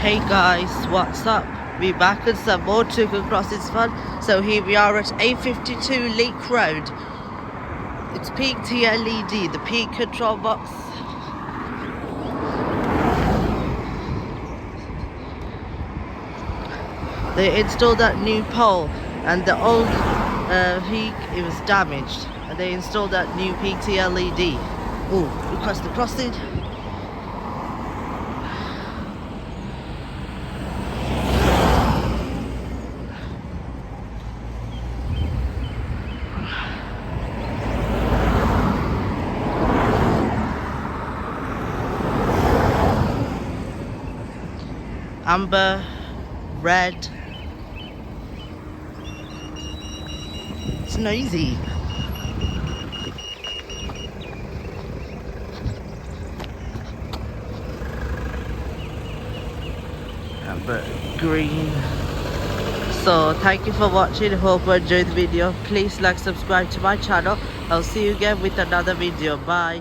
Hey guys, what's up? We back with some more Took Across It's Fun. So here we are at A52 Leek Road. It's PEEK TLED, the PEEK control box. They installed that new pole and the old PEEK, it was damaged. And they installed that new PEEK TLED. Oh, we crossed the crossing. Amber, red. It's noisy. Amber, green. So thank you for watching. Hope you enjoyed the video. Please like, subscribe to my channel. I'll see you again with another video. Bye.